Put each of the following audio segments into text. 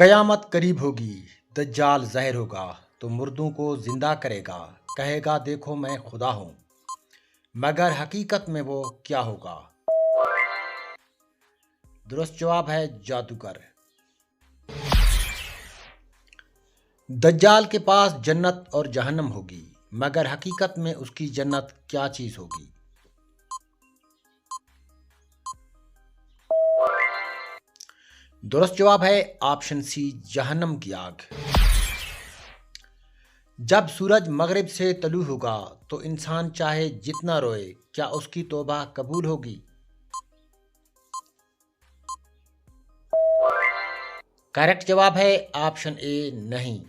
कयामत करीब होगी। दज्जाल ज़ाहिर होगा तो मुर्दों को जिंदा करेगा। कहेगा देखो मैं खुदा हूँ, मगर हकीकत में वो क्या होगा? दुरुस्त जवाब है जादूगर। दज्जाल के पास जन्नत और जहन्नम होगी, मगर हकीकत में उसकी जन्नत क्या चीज़ होगी? दुरुस्त जवाब है ऑप्शन सी, जहन्नम की आग। जब सूरज मगरिब से तलू होगा तो इंसान चाहे जितना रोए, क्या उसकी तौबा कबूल होगी? करेक्ट जवाब है ऑप्शन ए, नहीं।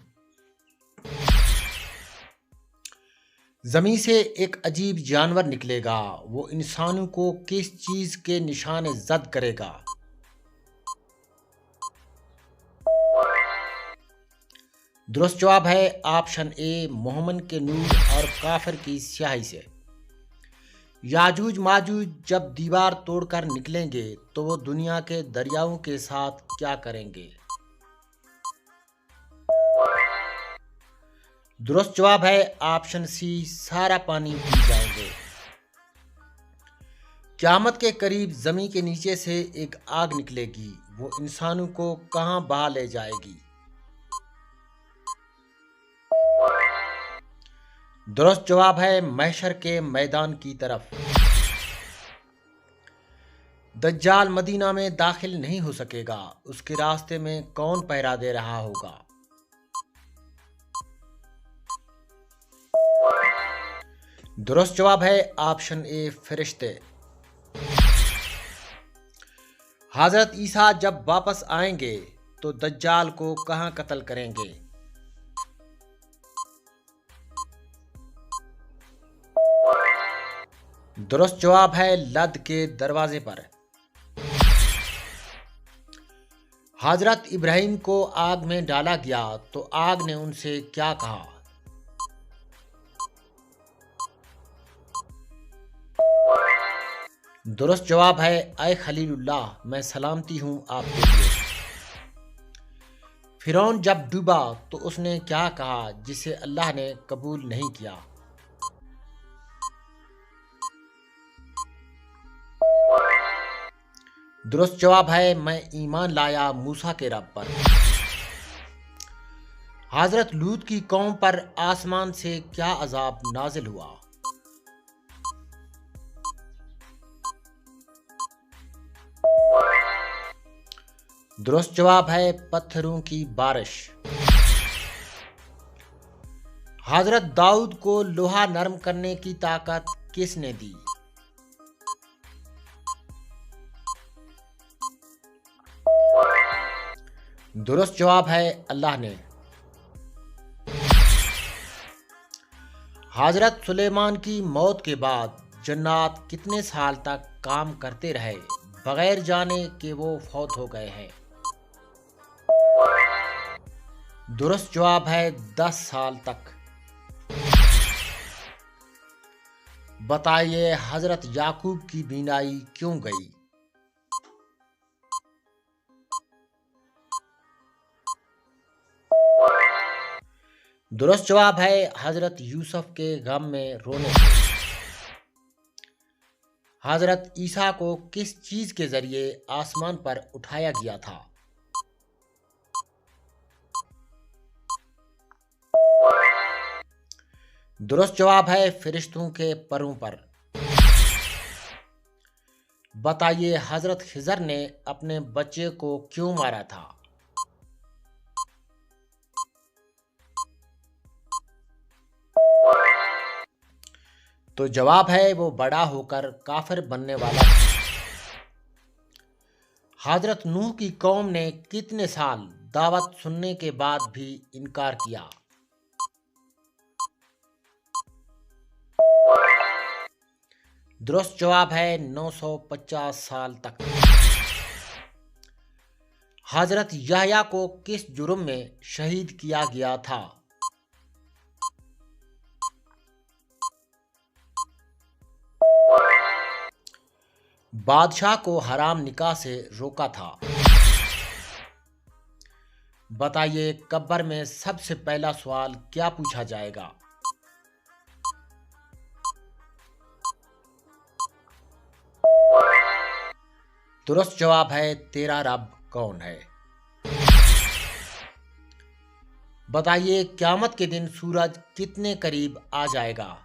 जमीन से एक अजीब जानवर निकलेगा, वो इंसानों को किस चीज के निशाने जद करेगा? दुरुस्त जवाब है ऑप्शन ए, मोहम्मद के नूर और काफिर की स्याही से। याजूज माजूज जब दीवार तोड़कर निकलेंगे तो वो दुनिया के दरियाओं के साथ क्या करेंगे? दुरुस्त जवाब है ऑप्शन सी, सारा पानी पी जाएंगे। क़यामत के करीब जमीन के नीचे से एक आग निकलेगी, वो इंसानों को कहां बहा ले जाएगी? दुरुस्त जवाब है महशर के मैदान की तरफ। दज्जाल मदीना में दाखिल नहीं हो सकेगा, उसके रास्ते में कौन पहरा दे रहा होगा? दुरुस्त जवाब है ऑप्शन ए, फरिश्ते। हजरत ईसा जब वापस आएंगे तो दज्जाल को कहां कत्ल करेंगे? दुरुस्त जवाब है लद के दरवाजे पर। हजरत इब्राहिम को आग में डाला गया तो आग ने उनसे क्या कहा? दुरुस्त जवाब है ऐ खलीलुल्लाह, मैं सलामती हूं आपके लिए। फिरौन जब डूबा तो उसने क्या कहा जिसे अल्लाह ने कबूल नहीं किया? दुरुस्त जवाब है मैं ईमान लाया मूसा के रब पर। हजरत लूत की कौम पर आसमान से क्या अजाब नाजिल हुआ? दुरुस्त जवाब है पत्थरों की बारिश। हजरत दाऊद को लोहा नरम करने की ताकत किसने दी? दुरुस्त जवाब है अल्लाह ने। हजरत सुलेमान की मौत के बाद जन्नात कितने साल तक काम करते रहे बगैर जाने कि वो फौत हो गए हैं? दुरुस्त जवाब है 10 साल तक। बताइए हजरत याकूब की बीनाई क्यों गई? दुरुस्त जवाब है हजरत यूसुफ के गम में रोने से। हजरत ईसा को किस चीज के जरिए आसमान पर उठाया गया था? दुरुस्त जवाब है फरिश्तों के परों पर। बताइए हजरत खिजर ने अपने बच्चे को क्यों मारा था? तो जवाब है वो बड़ा होकर काफिर बनने वाला था। हजरत नूह की कौम ने कितने साल दावत सुनने के बाद भी इनकार किया? दुरुस्त जवाब है 950 साल तक। हजरत याह्या को किस जुर्म में शहीद किया गया था? बादशाह को हराम निकाह से रोका था। बताइए कब्र में सबसे पहला सवाल क्या पूछा जाएगा? दुरुस्त जवाब है तेरा रब कौन है। बताइए क़यामत के दिन सूरज कितने करीब आ जाएगा?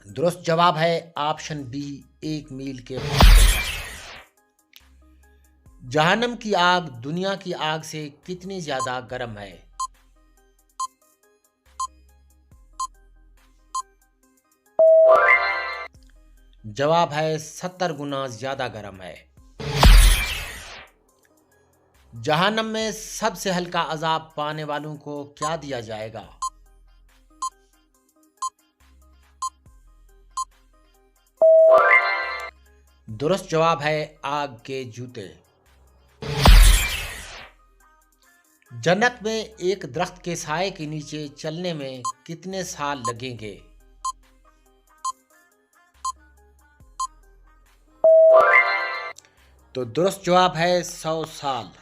दुरुस्त जवाब है ऑप्शन बी, 1 मील के फासले पर। जहन्नम की आग दुनिया की आग से कितनी ज्यादा गर्म है? जवाब है 70 गुना ज्यादा गर्म है। जहन्नम में सबसे हल्का अजाब पाने वालों को क्या दिया जाएगा? दुरुस्त जवाब है आग के जूते। जन्नत में एक दरख्त के साए के नीचे चलने में कितने साल लगेंगे? तो दुरुस्त जवाब है 100 साल।